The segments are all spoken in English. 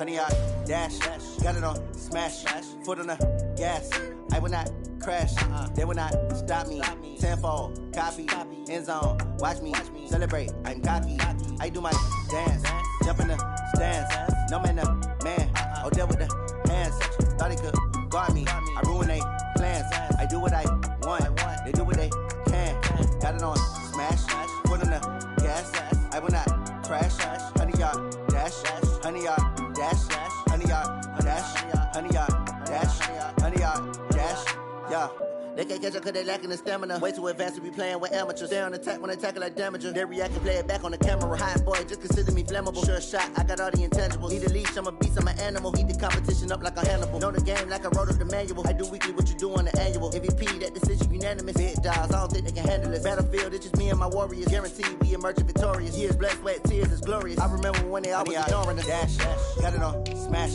100 yard dash. Got it on smash. Foot on the gas. I will not crash. They will not stop me. Tenfold, copy, end zone. Watch me celebrate. I'm cocky. I do my dance. Jump in the stands. No man, the man. Oh, deal with the hands. Thought he could guard me. I ruin they plans. I do what I want. They do what they can. Got it on smash. Foot on the gas. I will not crash. 100 yard dash. 100 yard dash. 100 yard dash. 100 yard dash. 100 yard dash. Yeah. They can't catch up cause they lacking the stamina. Way too advanced to be playing with amateurs. Stay on attack when they tackle like damager. They react and play it back on the camera. Hot boy, just consider me flammable. Sure shot, I got all the intangibles. Need a leash, I'm a beast, I'm an animal. Heat the competition up like a Hannibal. Know the game like I wrote up the manual. I do weekly what you do on the annual. MVP, that decision unanimous. Big dogs, I don't think they can handle it. Battlefield, it's just me and my warriors. Guaranteed we emerging victorious. Years, blood, sweat, tears, it's glorious. I remember when they always ignoring the dash. Got it on smash.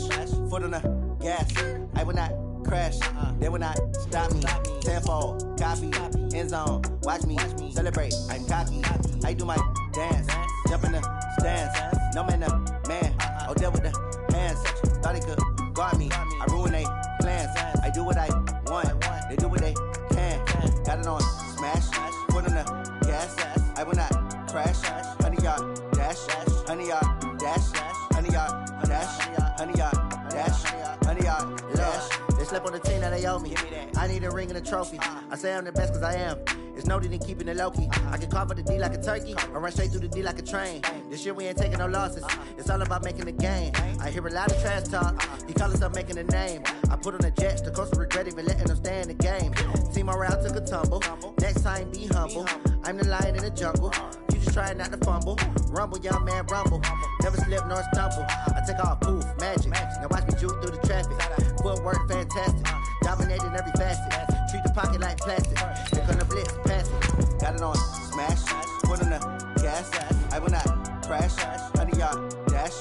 Foot on the gas. I will not crash. They will not stop me. Tenfold, copy, end zone. Watch me celebrate. I'm cocky. I do my dance. Jump in the stands. No man, the man. Oh, deal with the hands. Thought he could guard me. I ruin they plans. I do what I want. They do what they can. Got it on smash. Foot on the gas. I will not crash. 100 yard dash. 100 yard dash. 100 yard dash. 100 yard dash. 100 yard dash. They slept on the team that they owe me. I need a ring and a trophy. I say I'm the best cause I am. It's no need in keeping it low-key. I can carve up the D like a turkey or run straight through the D like a train. This year we ain't taking no losses. It's all about making the game. I hear a lot of trash talk. He call himself making a name. I put on the Jets. The coach will regret even letting them stay in the game. Team morale took a tumble. Next time be humble. I'm the lion in the jungle. You just trying not to fumble. Rumble, young man, rumble. Never slip nor stumble. I take off, poof, magic. Now watch me juke through the traffic. Footwork fantastic. Dominating every facet. Treat the pocket like plastic. Here come the blitz, pass it. Got it on smash. Foot on the gas. I will not crash. 100 yard dash.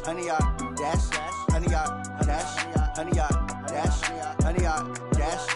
100 yard dash. 100 yard dash. 100 yard dash. 100 yard dash.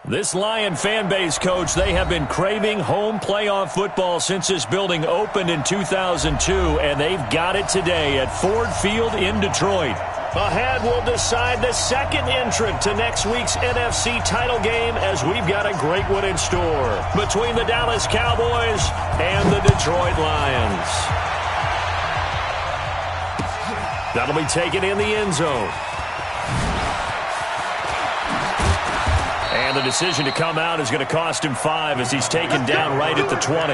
This Lion fan base, Coach, they have been craving home playoff football since this building opened in 2002, and they've got it today at Ford Field in Detroit. Ahead, we'll decide the second entrant to next week's NFC title game as we've got a great one in store between the Dallas Cowboys and the Detroit Lions. That'll be taken in the end zone. And the decision to come out is going to cost him 5 as he's taken down right at the 20.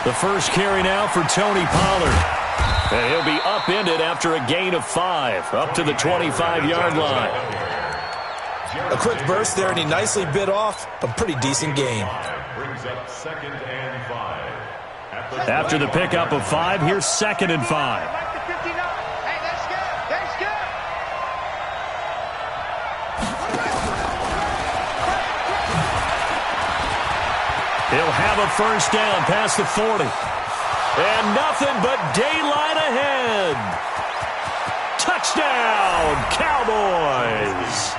The first carry now for Tony Pollard. And he'll be upended after a gain of 5, up to the 25-yard line. A quick burst there, and he nicely bit off a pretty decent gain. Brings up 2nd and 5. After the pickup of 5, here's 2nd and 5. He'll have a first down past the 40. And nothing but daylight ahead. Touchdown, Cowboys.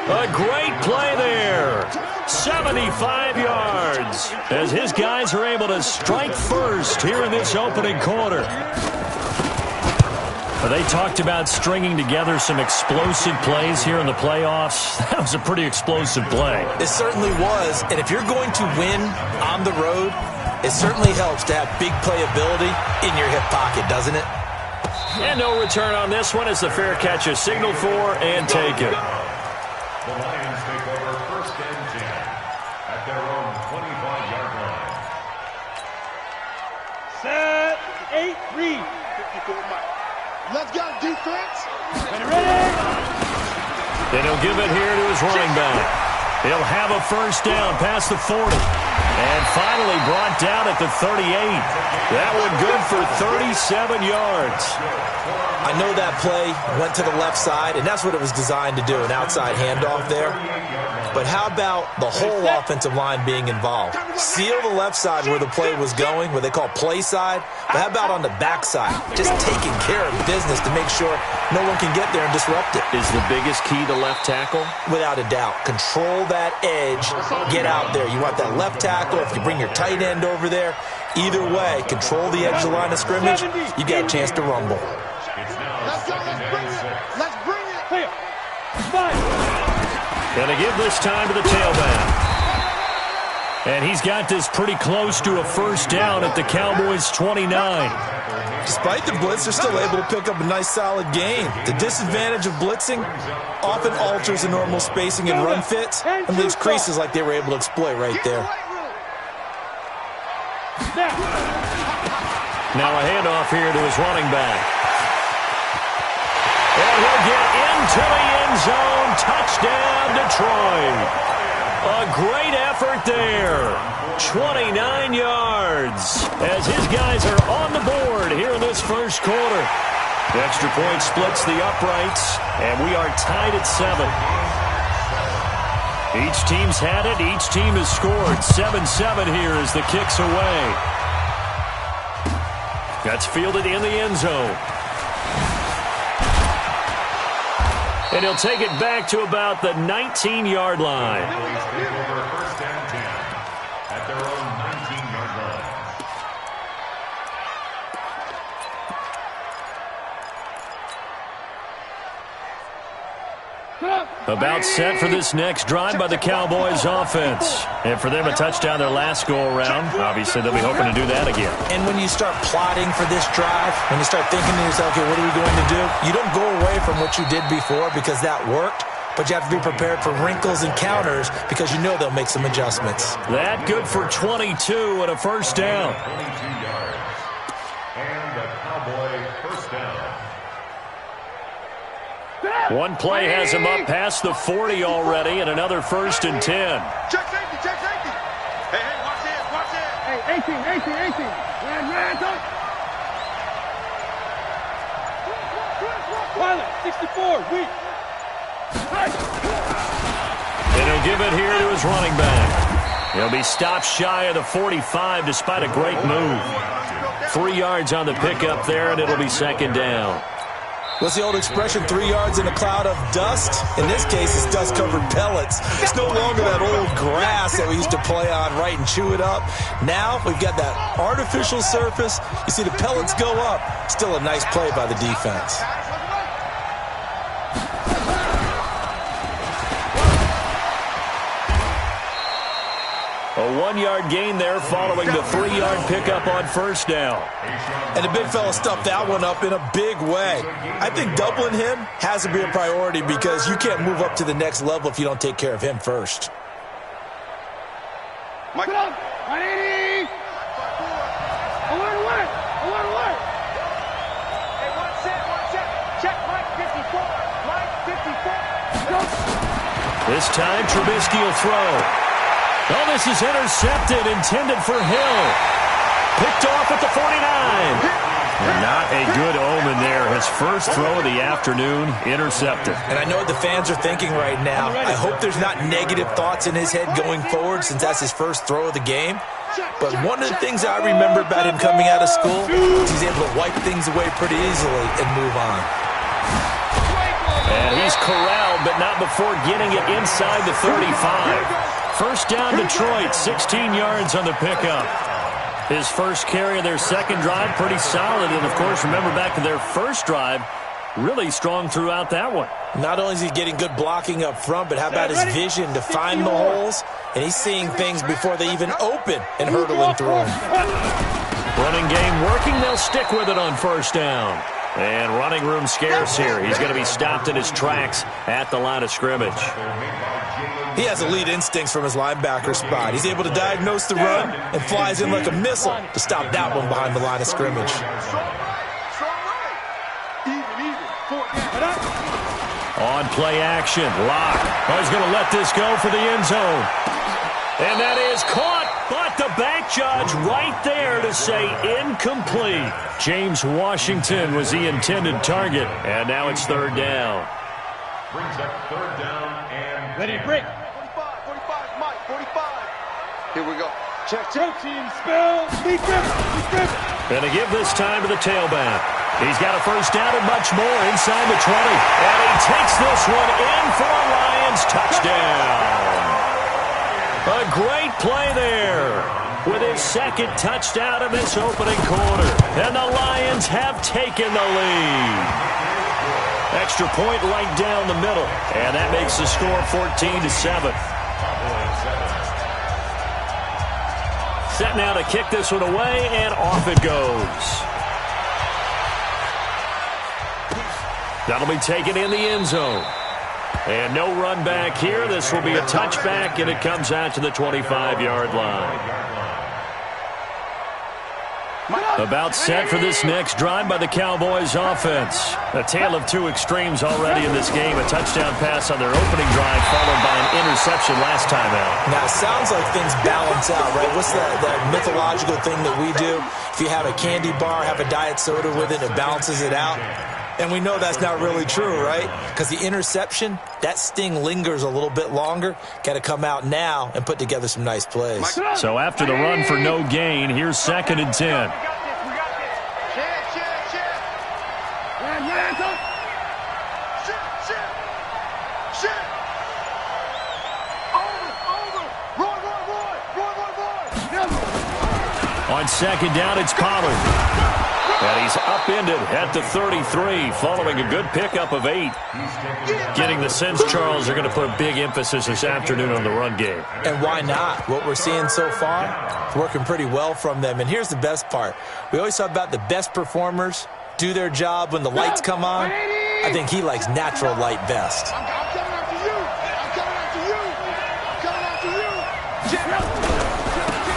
A great play there. 75 yards as his guys are able to strike first here in this opening quarter. Well, they talked about stringing together some explosive plays here in the playoffs. That was a pretty explosive play. It certainly was, and if you're going to win on the road, it certainly helps to have big playability in your hip pocket, doesn't it? And no return on this one as the fair catch is signaled for and taken. The Lions take over 1st and 10 at their own 25-yard line. Set, 8-3. 54 Mike. Let's go, defense. Ready. And he'll give it here to his running back. He'll have a first down past the 40. And finally brought down at the 38. That one good for 37 yards. I know that play went to the left side, and that's what it was designed to do, an outside handoff there. But how about the whole offensive line being involved? Seal the left side where the play was going, what they call play side. But how about on the back side? Just taking care of business to make sure no one can get there and disrupt it. Is the biggest key to left tackle? Without a doubt. Control that edge. Get out there. You want that left tackle. If you bring your tight end over there, either way, control the edge of the line of scrimmage, you got a chance to rumble. Let's go, let's bring it. Let's bring it. Here. Gonna give this time to the tailback. And he's got this pretty close to a first down at the Cowboys' 29. Despite the blitz, they're still able to pick up a nice, solid gain. The disadvantage of blitzing often alters the normal spacing and run fits and leaves creases like they were able to exploit right there. Now a handoff here to his running back. And he'll get into the end zone. Touchdown, Detroit. A great effort there. 29 yards as his guys are on the board here in this first quarter. The extra point splits the uprights, and we are tied at 7. Each team's had it. Each team has scored. 7-7 here as the kick's away. That's fielded in the end zone. And he'll take it back to about the 19-yard line. Take over 1st and 10 at their own 19-yard line. About set for this next drive by the Cowboys offense. And for them, a touchdown their last go-around. Obviously, they'll be hoping to do that again. And when you start plotting for this drive, when you start thinking to yourself, okay, what are we going to do? You don't go away from what you did before because that worked, but you have to be prepared for wrinkles and counters because you know they'll make some adjustments. That good for 22 and a first down. 22 yards. And a Cowboy first down. One play has him up past the 40 already, and another 1st and 10. Check safety, check safety. Hey, watch it, watch it. Hey, 18. Ran, don't. Pilot, 64, weak. And he'll give it here to his running back. He'll be stopped shy of the 45 despite a great move. 3 yards on the pickup there, and it'll be 2nd down. What's the old expression, 3 yards in a cloud of dust? In this case, it's dust-covered pellets. It's no longer that old grass that we used to play on, right, and chew it up. Now we've got that artificial surface. You see the pellets go up. Still a nice play by the defense. A 1-yard gain there following the 3-yard pickup on first down. And the big fella stuffed that one up in a big way. I think doubling him has to be a priority because you can't move up to the next level if you don't take care of him first. Mike up, 180. Alert. Hey, one set. Check Mike 54. This time, Trubisky will throw. Oh, this is intercepted, intended for Hill. Picked off at the 49. And not a good omen there. His first throw of the afternoon, intercepted. And I know what the fans are thinking right now. I hope there's not negative thoughts in his head going forward since that's his first throw of the game. But one of the things I remember about him coming out of school is he's able to wipe things away pretty easily and move on. And he's corralled, but not before getting it inside the 35. First down, Detroit, 16 yards on the pickup. His first carry of their second drive, pretty solid. And, of course, remember back to their first drive, really strong throughout that one. Not only is he getting good blocking up front, but how about his vision to find the holes? And he's seeing things before they even open and hurdling through them. Running game working. They'll stick with it on first down. And running room scarce here. He's going to be stopped in his tracks at the line of scrimmage. He has elite instincts from his linebacker spot. He's able to diagnose the run and flies in like a missile to stop that one behind the line of scrimmage. On play action, Locke. Oh, he's going to let this go for the end zone. And that is caught, but the back judge right there to say incomplete. James Washington was the intended target, and now it's third down. Brings up third down and ready to break. 45, Mike, 45. Here we go. Check. Team spell. Be driven. And to give this time to the tailback. He's got a first down and much more inside the 20. And he takes this one in for a Lions touchdown. A great play there with his second touchdown in this opening quarter. And the Lions have taken the lead. Extra point right down the middle. And that makes the score 14-7. Set now to kick this one away, and off it goes. That'll be taken in the end zone. And no run back here. This will be a touchback, and it comes out to the 25-yard line. About set for this next drive by the Cowboys offense. A tale of two extremes already in this game. A touchdown pass on their opening drive followed by an interception last time out. Now, it sounds like things balance out, right? What's that mythological thing that we do? If you have a candy bar, have a diet soda with it, it balances it out. And we know that's not really true, right? Because the interception, that sting lingers a little bit longer. Got to come out now and put together some nice plays. So after the run for no gain, here's 2nd and 10. On 2nd down, it's Pollard. And he's upended at the 33 following a good pickup of 8. Getting the sense, Charles, they're going to put a big emphasis this afternoon on the run game. And why not? What we're seeing so far, it's working pretty well from them. And here's the best part. We always talk about the best performers do their job when the lights come on. I think he likes natural light best. I'm coming after you. I'm coming after you. I'm coming after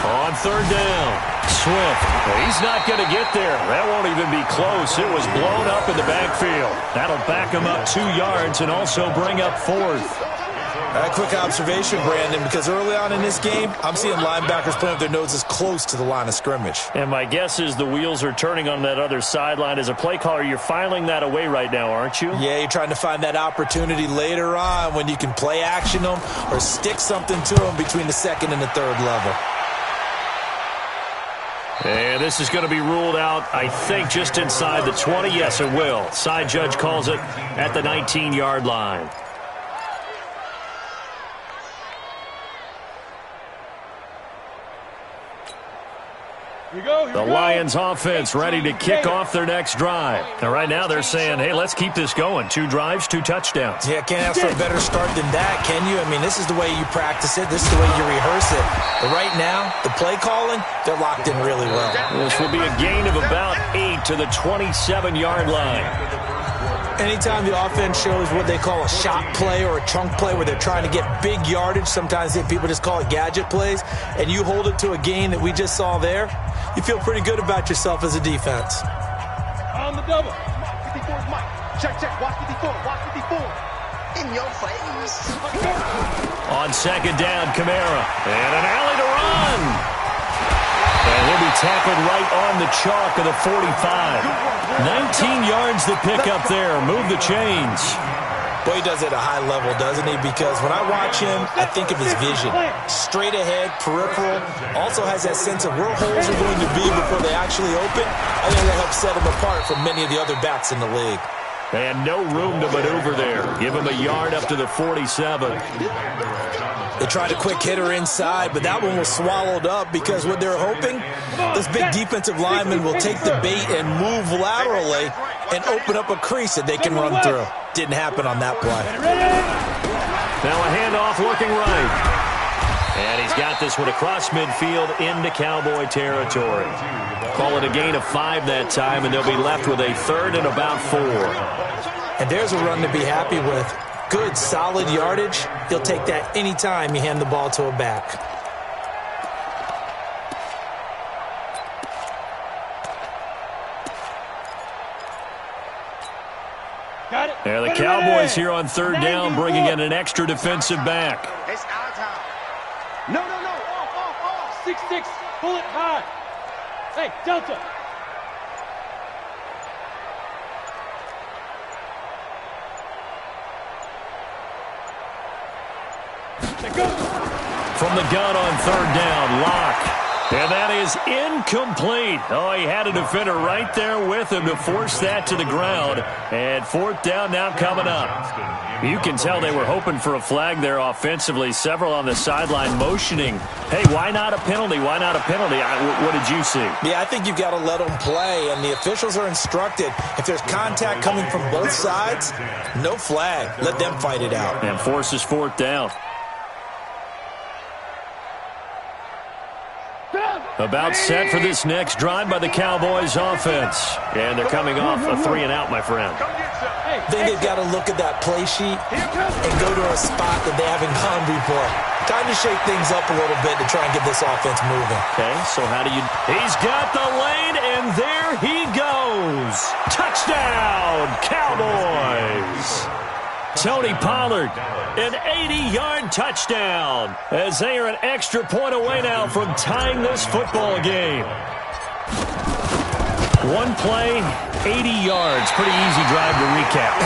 you. On 3rd down. Swift. He's not going to get there. That won't even be close. It was blown up in the backfield. That'll back him up 2 yards and also bring up 4th. A quick observation, Brandon, because early on in this game, I'm seeing linebackers putting up their noses close to the line of scrimmage. And my guess is the wheels are turning on that other sideline. As a play caller, you're filing that away right now, aren't you? Yeah, you're trying to find that opportunity later on when you can play action them or stick something to them between the 2nd and the 3rd level. And this is going to be ruled out, I think, just inside the 20. Yes, it will. Side judge calls it at the 19-yard line. The Lions offense ready to kick off their next drive. And right now they're saying, hey, let's keep this going. 2 drives, 2 touchdowns. Yeah, can't ask for a better start than that, can you? I mean, this is the way you practice it. This is the way you rehearse it. But right now, the play calling, they're locked in really well. This will be a gain of about 8 to the 27-yard line. Anytime the offense shows what they call a shot play or a chunk play where they're trying to get big yardage, sometimes people just call it gadget plays, and you hold it to a gain that we just saw there, you feel pretty good about yourself as a defense. On the double. 54 is Mike. Check. Watch 54. Watch 54. In your face. On 2nd down, Kamara. And an alley to run. And he'll be tackled right on the chalk of the 45. 19 yards to pick up there. Move the chains. Boy, he does it at a high level, doesn't he? Because when I watch him, I think of his vision. Straight ahead, peripheral. Also has that sense of where holes are going to be before they actually open. I think that helps set him apart from many of the other backs in the league. And no room to maneuver there. Give him a yard up to the 47. They tried a quick hitter inside, but that one was swallowed up because what they're hoping, this big defensive lineman will take the bait and move laterally and open up a crease that they can run through. Didn't happen on that play. Now a handoff looking right. And he's got this one across midfield into Cowboy territory. Call it a gain of 5 that time, and they'll be left with a third and about 4. And there's a run to be happy with. Good, solid yardage. He'll take that anytime you hand the ball to a back. Got it. Yeah, the Cowboys here on third down, bringing in an extra defensive back. It's our time. No. Off. 6-6. Pull it high. Hey, Delta. From the gun on third down, Locke. And that is incomplete. Oh, he had a defender right there with him to force that to the ground. And fourth down now coming up. You can tell they were hoping for a flag there offensively. Several on the sideline motioning. Hey, why not a penalty? Why not a penalty? What did you see? Yeah, I think you've got to let them play, and the officials are instructed. If there's contact coming from both sides, no flag. Let them fight it out. And forces fourth down. About set for this next drive by the Cowboys offense. And they're coming off a 3-and-out, my friend. I think they've got to look at that play sheet and go to a spot that they haven't gone before. Time to shake things up a little bit to try and get this offense moving. Okay, so how do you... He's got the lane, and there he goes. Touchdown, Cowboys. Tony Pollard, an 80-yard touchdown, as they are an extra point away now from tying this football game. One play, 80 yards. Pretty easy drive to recap.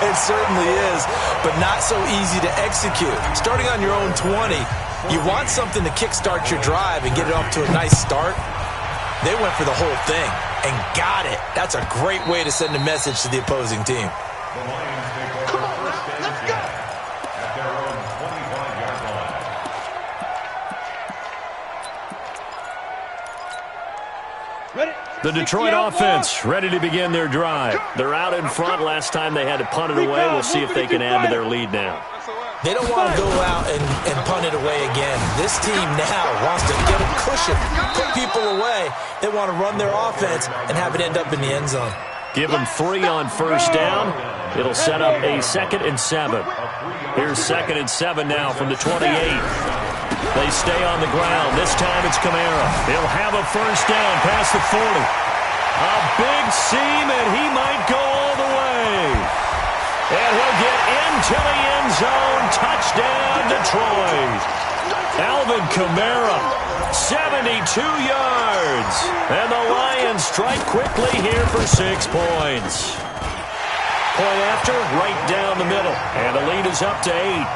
It certainly is, but not so easy to execute. Starting on your own 20, you want something to kickstart your drive and get it off to a nice start. They went for the whole thing and got it. That's a great way to send a message to the opposing team. The Detroit offense ready to begin their drive. They're out in front. Last time they had to punt it away. We'll see if they can add to their lead now. They don't want to go out and punt it away again. This team now wants to get a cushion, put people away. They want to run their offense and have it end up in the end zone. Give them 3 on first down. It'll set up a 2nd and 7. Here's 2nd and 7 now from the 28. They stay on the ground. This time it's Kamara. He'll have a first down past the 40. A big seam, and he might go all the way. And he'll get into the end zone. Touchdown, Detroit. Alvin Kamara, 72 yards. And the Lions strike quickly here for 6 points. Point after, right down the middle. And the lead is up to 8.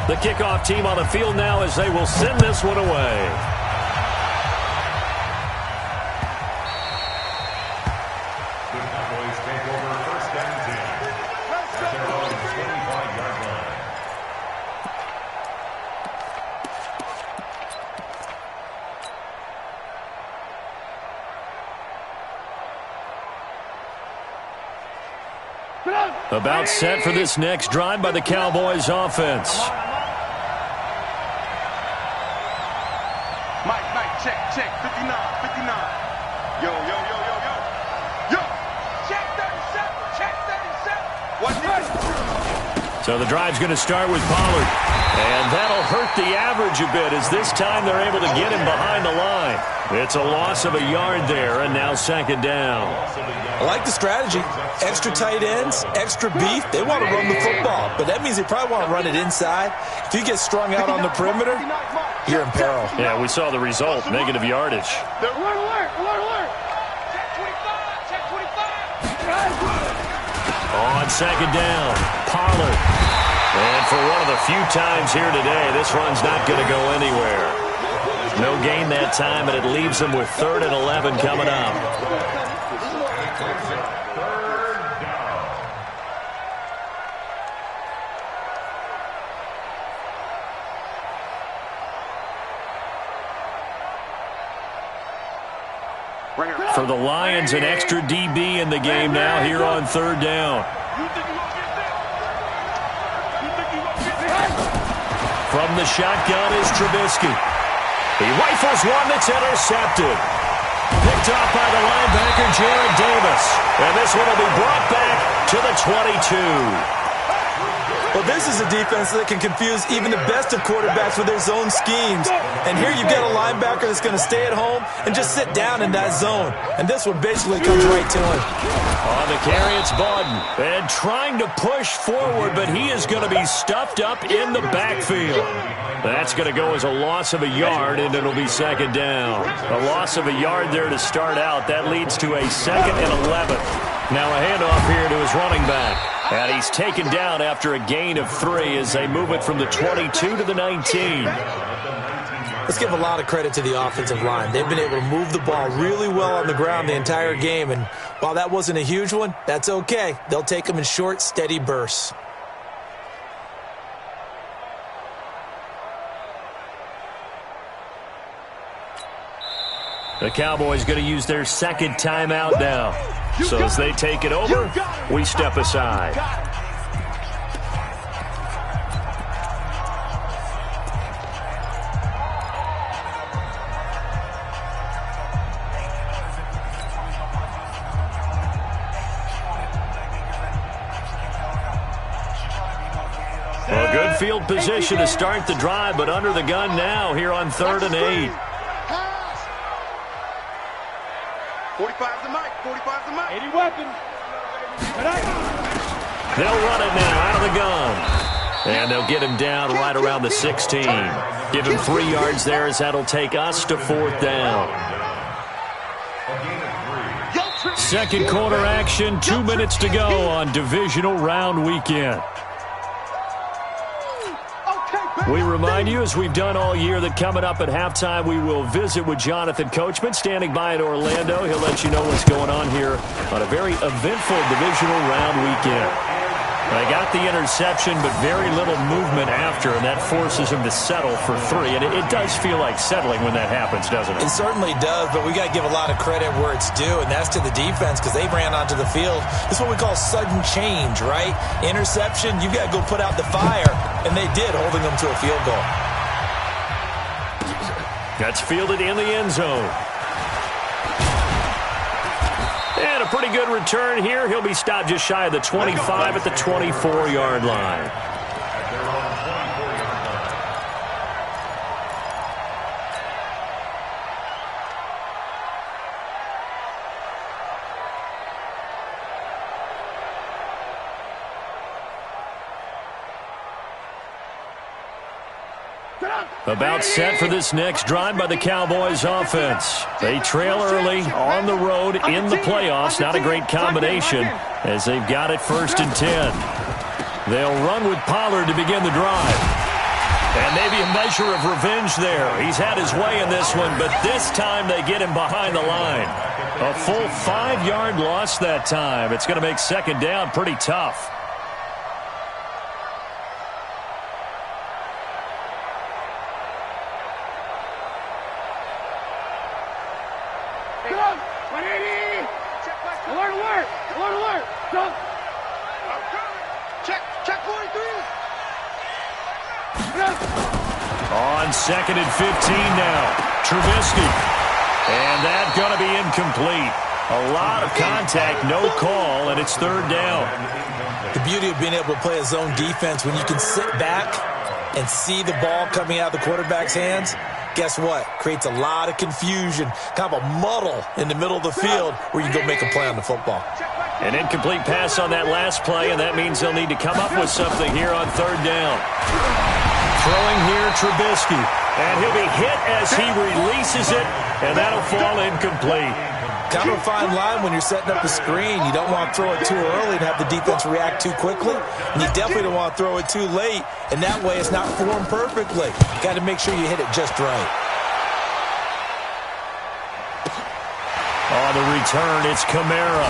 The kickoff team on the field now as they will send this one away. The Cowboys take over first and 10 at their own 25-yard line. About set for this next drive by the Cowboys offense. Mike, check, 59. Yo. Check 37. What's this? So the drive's going to start with Pollard. And that'll hurt the average a bit as this time they're able to get him behind the line. It's a loss of a yard there, and now 2nd down. I like the strategy. Extra tight ends, extra beef. They want to run the football, but that means they probably want to run it inside. If you get strung out on the perimeter, you're in peril. Yeah, we saw the result, negative yardage. Alert. Check 25. On 2nd down, Pollard. And for one of the few times here today, this run's not going to go anywhere. No gain that time, and it leaves them with 3rd and 11 coming up. For the Lions, an extra DB in the game now here on 3rd down. From the shotgun is Trubisky. He rifles one that's intercepted. Picked off by the linebacker, Jared Davis. And this one will be brought back to the 22. Well, this is a defense that can confuse even the best of quarterbacks with their zone schemes. And here you've got a linebacker that's going to stay at home and just sit down in that zone. And this one basically comes right to him. On the carry, it's Bawden. And trying to push forward, but he is going to be stuffed up in the backfield. That's going to go as a loss of a yard, and it'll be 2nd down. A loss of a yard there to start out. That leads to a 2nd and 11. Now a handoff here to his running back. And he's taken down after a gain of 3 as they move it from the 22 to the 19. Let's give a lot of credit to the offensive line. They've been able to move the ball really well on the ground the entire game. And while that wasn't a huge one, that's okay. They'll take them in short, steady bursts. The Cowboys going to use their 2nd timeout now. So as they take it over, we step aside. Well, good field position to start the drive, but under the gun now here on 3rd and 8. 45 the mic, 45 the mic. 80 weapons. They'll run it now out of the gun. And they'll get him down right around the 16. Give him 3 yards there as that'll take us to 4th down. 2nd quarter action, 2 minutes to go on divisional round weekend. We remind you, as we've done all year, that coming up at halftime, we will visit with Jonathan Coachman, standing by in Orlando. He'll let you know what's going on here on a very eventful divisional round weekend. They got the interception, but very little movement after, and that forces him to settle for 3. And it does feel like settling when that happens, doesn't it? It certainly does, but we got to give a lot of credit where it's due, and that's to the defense because they ran onto the field. This is what we call sudden change, right? Interception, you got to go put out the fire, and they did, holding them to a field goal. That's fielded in the end zone. And a pretty good return here. He'll be stopped just shy of the 25 at the 24-yard line. About set for this next drive by the Cowboys offense. They trail early on the road in the playoffs. Not a great combination as they've got it 1st and 10. They'll run with Pollard to begin the drive. And maybe a measure of revenge there. He's had his way in this one, but this time they get him behind the line. A full 5-yard loss that time. It's going to make 2nd down pretty tough. On 2nd and 15 now. Trubisky. And that's going to be incomplete. A lot of contact, no call, and it's 3rd down. The beauty of being able to play a zone defense when you can sit back and see the ball coming out of the quarterback's hands, guess what? Creates a lot of confusion, kind of a muddle in the middle of the field where you can go make a play on the football. An incomplete pass on that last play, and that means they'll need to come up with something here on 3rd down. Throwing here, Trubisky. And he'll be hit as he releases it, and that'll fall incomplete. Kind of a fine line when you're setting up a screen. You don't want to throw it too early and have the defense react too quickly. And you definitely don't want to throw it too late, and that way it's not formed perfectly. You got to make sure you hit it just right. the return, it's Kamara.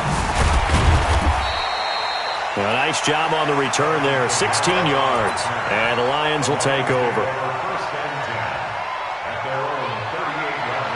A nice job on the return there, 16 yards. And the Lions will take over. First and 10 at their own 38-yard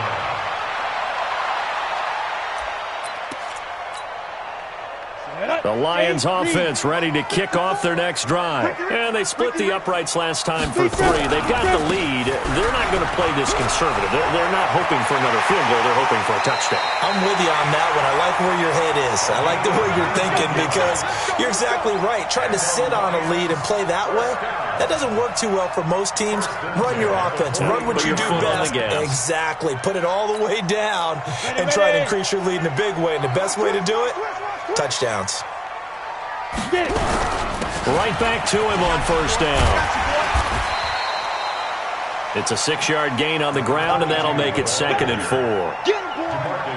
line. The Lions offense ready to kick off their next drive. And they split the uprights last time for 3. They've got the lead. They're not going to play this conservative. They're not hoping for another field goal. They're hoping for a touchdown. I'm with you on that one. I like where your head is. I like the way you're thinking because you're exactly right. Trying to sit on a lead and play that way, that doesn't work too well for most teams. Run your offense. Run what you do best. Exactly. Put it all the way down and try to increase your lead in a big way. And the best way to do it, touchdowns. Right back to him on first down. It's a 6-yard gain on the ground, and that'll make it 2nd and 4.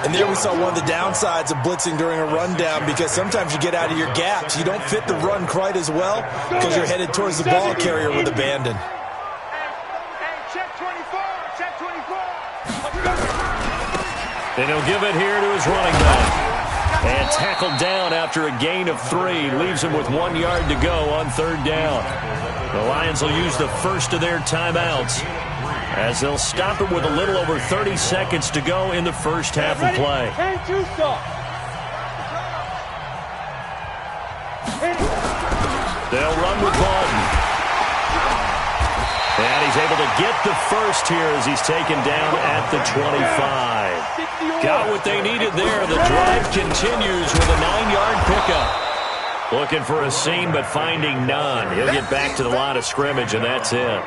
And there we saw one of the downsides of blitzing during a rundown because sometimes you get out of your gaps. You don't fit the run quite as well because you're headed towards the ball carrier with abandon. And he'll give it here to his running back. And tackled down after a gain of 3. Leaves him with 1 yard to go on 3rd down. The Lions will use the first of their timeouts as they'll stop it with a little over 30 seconds to go in the first half of play. They'll run with Baldwin. And he's able to get the first here as he's taken down at the 25. Got what they needed there. The drive continues with a 9-yard pickup. Looking for a seam, but finding none. He'll get back to the line of scrimmage, and that's it.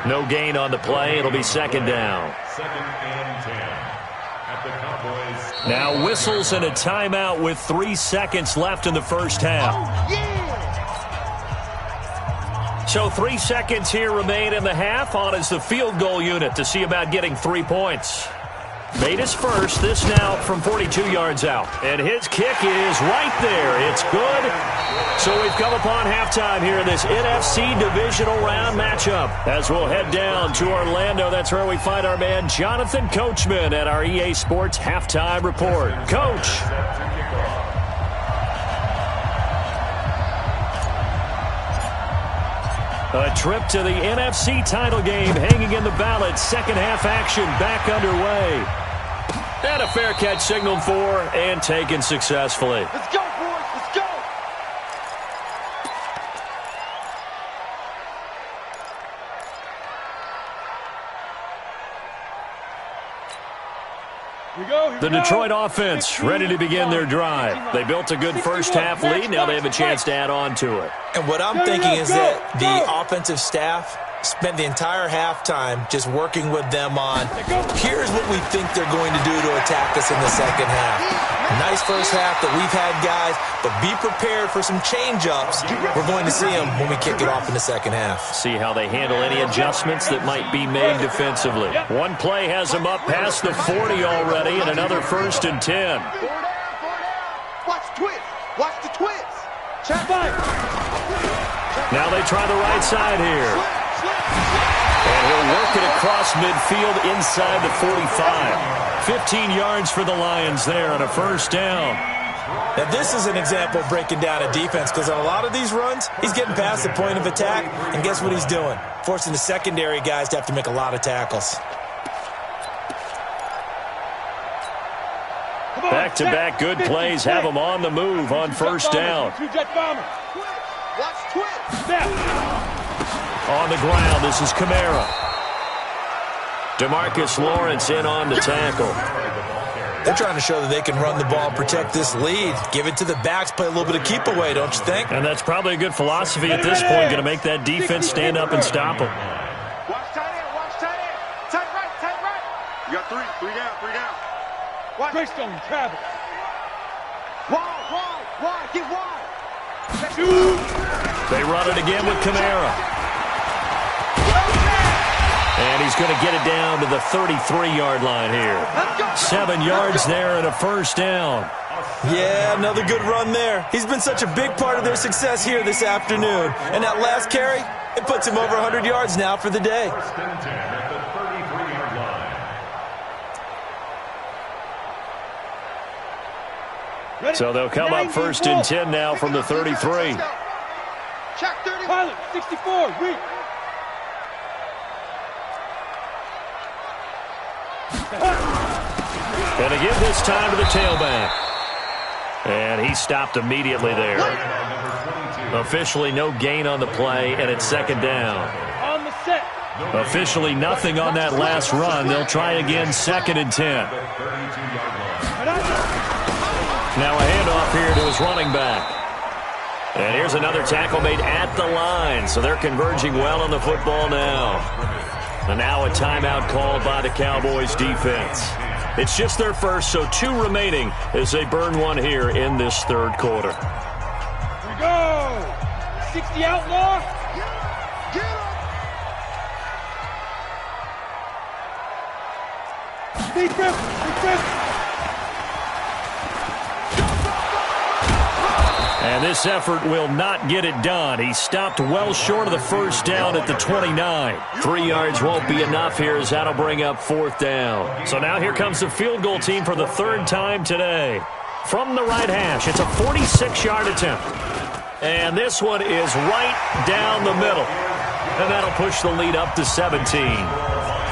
No gain on the play. It'll be 2nd down. 2nd and 10 at the Cowboys. Now whistles and a timeout with 3 seconds left in the first half. So 3 seconds here remain in the half. On is the field goal unit to see about getting 3 points. Made his first. This now from 42 yards out. And his kick is right there. It's good. So we've come upon halftime here in this NFC divisional round matchup. As we'll head down to Orlando, that's where we find our man Jonathan Coachman at our EA Sports Halftime Report. Coach. A trip to the NFC title game hanging in the balance. Second half action back underway. And a fair catch signaled for and taken successfully. Let's go, boys. Let's go. The Detroit offense ready to begin their drive. They built a good first half lead. Now they have a chance to add on to it. And what I'm thinking is that the offensive staff spent the entire halftime just working with them on, here's what we think they're going to do to attack us in the second half. Nice first half that we've had, guys, but be prepared for some change-ups. We're going to see them when we kick it off in the second half. See how they handle any adjustments that might be made defensively. One play has them up past the 40 already, and another 1st and 10. Watch the twist. Watch the twist. Check five. Now they try the right side here. And he'll work it across midfield inside the 45. 15 yards for the Lions there on a first down. Now, this is an example of breaking down a defense because on a lot of these runs, he's getting past the point of attack, and guess what he's doing? Forcing the secondary guys to have to make a lot of tackles. Back-to-back good plays have them on the move on first down. Watch twist. On the ground, this is Kamara. DeMarcus Lawrence in on the tackle. They're trying to show that they can run the ball, protect this lead. Give it to the backs, play a little bit of keep away, don't you think? And that's probably a good philosophy at this point, going to make that defense stand up and stop them. Watch tight end. Watch tight end. Tight right. Tight right. You got 3. 3 down. 3 down. Watch. Greystone travel. Wide. Get wide. They run it again with Kamara. And he's going to get it down to the 33-yard line here. 7 yards there and a first down. Yeah, another good run there. He's been such a big part of their success here this afternoon. And that last carry, it puts him over 100 yards now for the day. First and 10 at the 33-yard line. So they'll come up first and 10 now from the 33. Check 30. Pilot, 64, read. And to give this time to the tailback. And he stopped immediately there. Officially no gain on the play, and it's second down. On the set. Officially nothing on that last run. They'll try again, second and 10. Now a handoff here to his running back. And here's another tackle made at the line. So they're converging well on the football now. And now a timeout called by the Cowboys defense. It's just their first, so 2 remaining as they burn one here in this third quarter. Here we go. 60 outlaw. Get up. Defense. And this effort will not get it done. He stopped well short of the first down at the 29. 3 yards won't be enough here as that'll bring up fourth down. So now here comes the field goal team for the third time today. From the right hash, it's a 46-yard attempt. And this one is right down the middle. And that'll push the lead up to 17.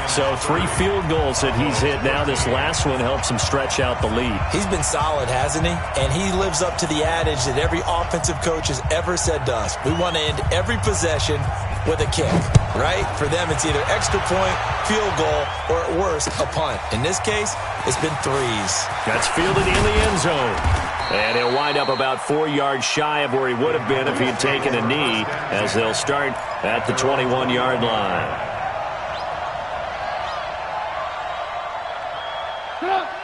So 3 field goals that he's hit now. This last one helps him stretch out the lead. He's been solid, hasn't he? And he lives up to the adage that every offensive coach has ever said to us. We want to end every possession with a kick, right? For them, it's either extra point, field goal, or at worst, a punt. In this case, it's been 3s. That's fielded in the end zone. And he'll wind up about 4 yards shy of where he would have been if he had taken a knee, as they'll start at the 21-yard line.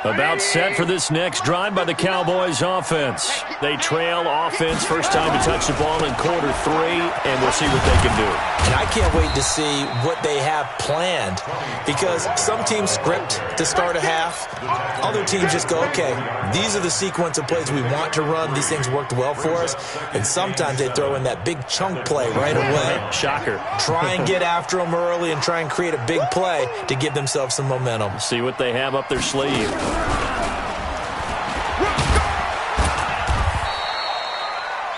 About set for this next drive by the Cowboys offense. They trail offense, first time to touch the ball in quarter 3, and we'll see what they can do. And I can't wait to see what they have planned, because some teams script to start a half. Other teams just go, okay, these are the sequence of plays we want to run. These things worked well for us. And sometimes they throw in that big chunk play right away. Shocker. Try and get after them early and try and create a big play to give themselves some momentum. See what they have up their sleeve.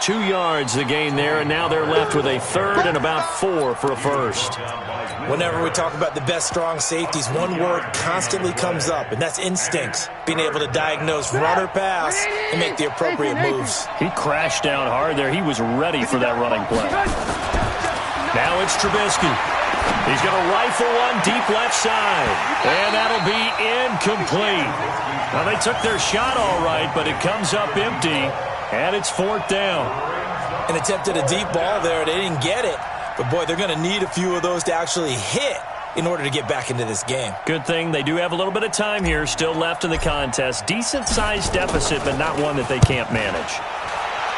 2 yards the gain there, and now they're left with a third and about 4 for a first. Whenever we talk about the best strong safeties, one word constantly comes up, and that's instincts. Being able to diagnose run or pass and make the appropriate moves. He crashed down hard there. He was ready for that running play. Now it's Trubisky. He's going to rifle one deep left side, and that'll be incomplete. Well, they took their shot all right, but it comes up empty, and it's fourth down. And attempted a deep ball there. They didn't get it. But, boy, they're going to need a few of those to actually hit in order to get back into this game. Good thing they do have a little bit of time here still left in the contest. Decent-sized deficit, but not one that they can't manage.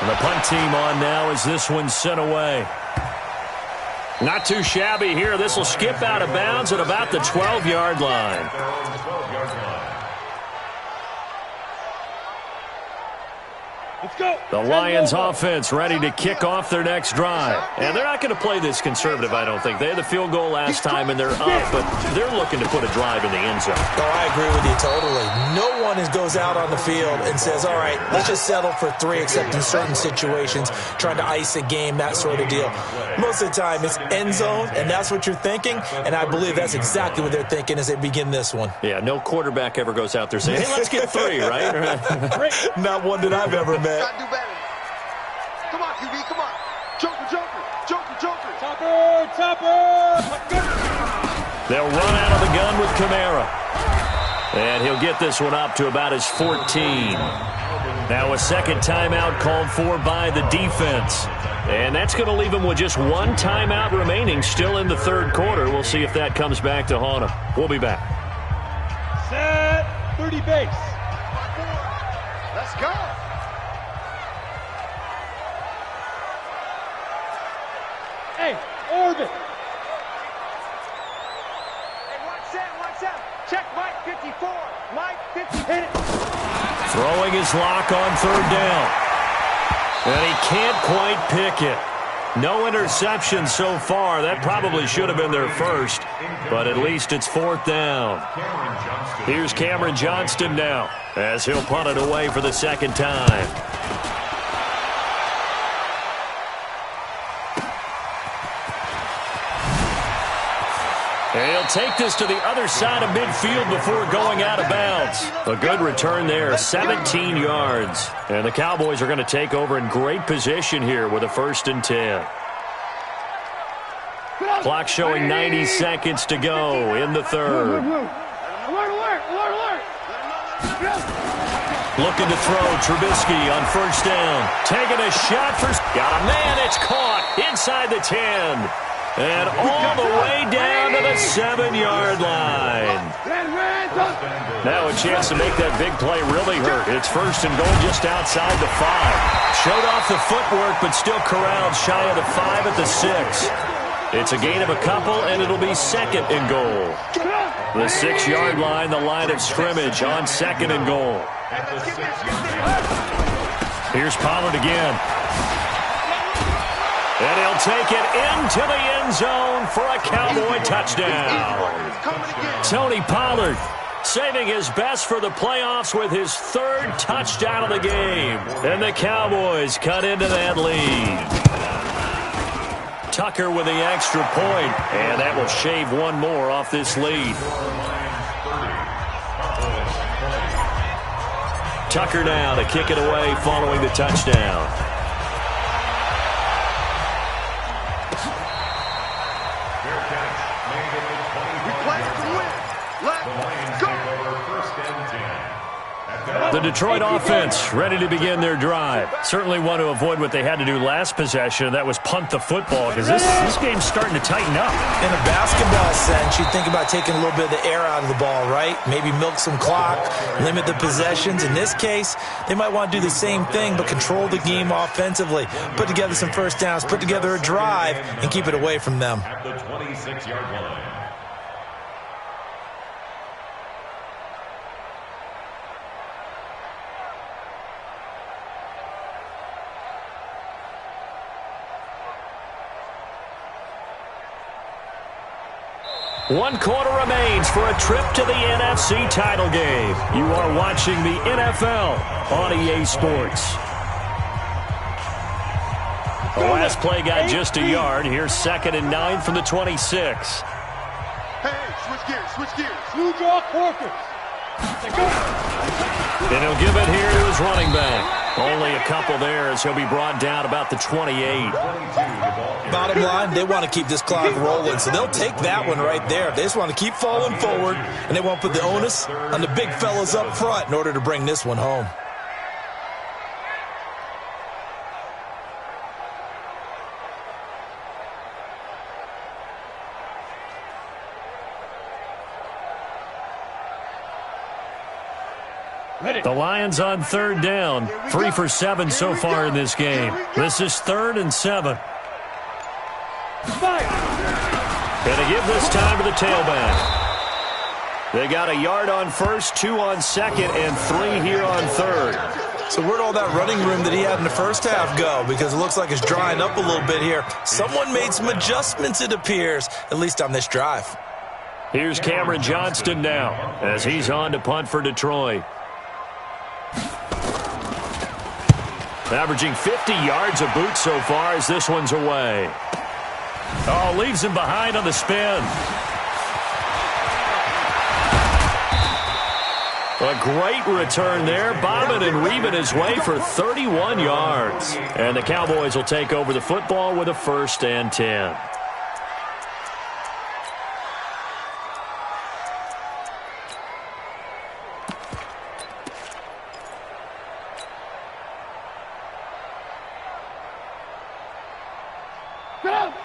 And the punt team on now as this one's sent away. Not too shabby here. This will skip out of bounds at about the 12-yard line. Let's go. The Lions offense ready to kick off their next drive. And they're not going to play this conservative, I don't think. They had the field goal last time, and they're up, but they're looking to put a drive in the end zone. Oh, I agree with you totally. No one goes out on the field and says, all right, let's just settle for 3, except in certain situations, trying to ice a game, that sort of deal. Most of the time, it's end zone, and that's what you're thinking, and I believe that's exactly what they're thinking as they begin this one. Yeah, no quarterback ever goes out there saying, hey, let's get 3, right? Not one that I've ever met. Gotta do better. Come on, QB, come on. Joker. Topper. They'll run out of the gun with Kamara. And he'll get this one up to about his 14. Now a second timeout called for by the defense. And that's going to leave him with just 1 timeout remaining still in the third quarter. We'll see if that comes back to haunt him. We'll be back. Set. 30 base. Let's go. Hey, orbit. Hey, watch out. Check Mike 54. Mike 50. Hit it. Throwing his lock on third down. And he can't quite pick it. No interception so far. That probably should have been their first, but at least it's 4th down. Here's Cameron Johnston now as he'll punt it away for the second time. He'll take this to the other side of midfield before going out of bounds. A good return there, 17 yards. And the Cowboys are going to take over in great position here with a 1st and 10. Clock showing 90 seconds to go in the 3rd. Looking to throw, Trubisky on 1st down. Taking a shot for... Got a man, it's caught inside the 10. And all the way down to the 7-yard line. Now a chance to make that big play really hurt. It's 1st and goal just outside the 5. Showed off the footwork, but still corralled shy of the 5 at the 6. It's a gain of a couple, and it'll be 2nd and goal. The 6-yard line, the line of scrimmage on 2nd and goal. Here's Pollard again. And he'll take it into the end zone for a Cowboy touchdown. Tony Pollard saving his best for the playoffs with his 3rd touchdown of the game. And the Cowboys cut into that lead. Tucker with the extra point, and that will shave one more off this lead. Tucker now to kick it away following the touchdown. The Detroit offense ready to begin their drive. Certainly want to avoid what they had to do last possession, and that was punt the football, because this game's starting to tighten up. In a basketball sense, you think about taking a little bit of the air out of the ball, right? Maybe milk some clock, limit the possessions. In this case, they might want to do the same thing, but control the game offensively. Put together some 1st downs, put together a drive, and keep it away from them. At the 26-yard line. One quarter remains for a trip to the NFC title game. You are watching the NFL on EA Sports. The last play got just a yard. Here's 2nd and 9 from the 26. Hey, switch gears. Blue draw quarters. And he'll give it here to his running back. Only a couple there as he'll be brought down about the 28. Bottom line, they want to keep this clock rolling, so they'll take that one right there. They just want to keep falling forward, and they won't put the onus on the big fellas up front in order to bring this one home. The Lions on 3rd down. 3 for 7 so far in this game. This is 3rd and 7. And to give this time to the tailback. They got a yard on 1st, 2 on 2nd, and 3 here on 3rd. So where'd all that running room that he had in the 1st half go? Because it looks like it's drying up a little bit here. Someone made some adjustments, it appears, at least on this drive. Here's Cameron Johnston now as he's on to punt for Detroit. Averaging 50 yards a boot so far as this one's away. Oh, leaves him behind on the spin. A great return there, bobbing and weaving his way for 31 yards. And the Cowboys will take over the football with a 1st and 10.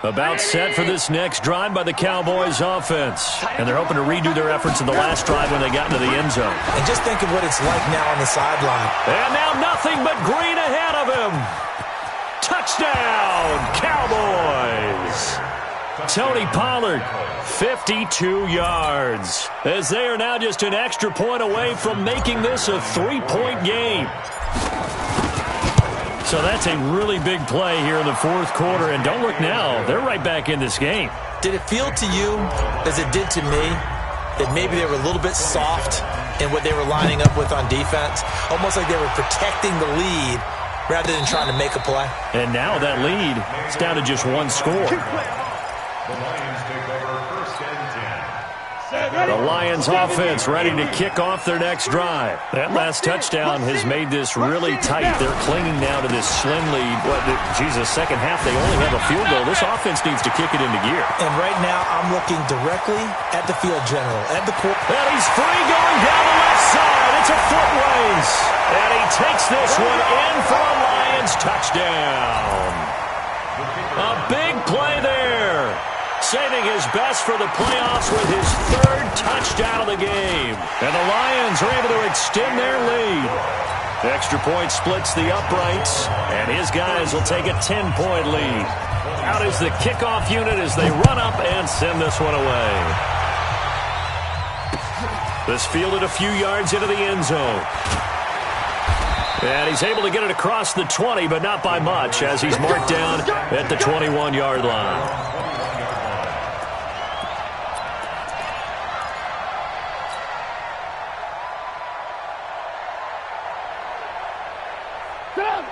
About set for this next drive by the Cowboys offense. And they're hoping to redo their efforts in the last drive when they got into the end zone. And just think of what it's like now on the sideline. And now nothing but green ahead of him. Touchdown, Cowboys. Tony Pollard, 52 yards. As they are now just an extra point away from making this a 3-point game. So that's a really big play here in the fourth quarter. And don't look now, they're right back in this game. Did it feel to you, as it did to me, that maybe they were a little bit soft in what they were lining up with on defense? Almost like they were protecting the lead rather than trying to make a play. And now that lead is down to just one score. The Lions take over first and 10. The Lions offense ready to kick off their next drive. That last touchdown has made this really tight. They're clinging now to this slim lead. Second half they only have a field goal. This offense needs to kick it into gear. And right now I'm looking directly at the field general, at the court. And he's free going down the left side. It's a foot race. And he takes this one in for a Lions touchdown. A big play there. Saving his best for the playoffs with his third touchdown of the game. And the Lions are able to extend their lead. The extra point splits the uprights, and his guys will take a 10-point lead. Out is the kickoff unit as they run up and send this one away. This fielded a few yards into the end zone. And he's able to get it across the 20, but not by much, as he's marked down at the 21-yard line.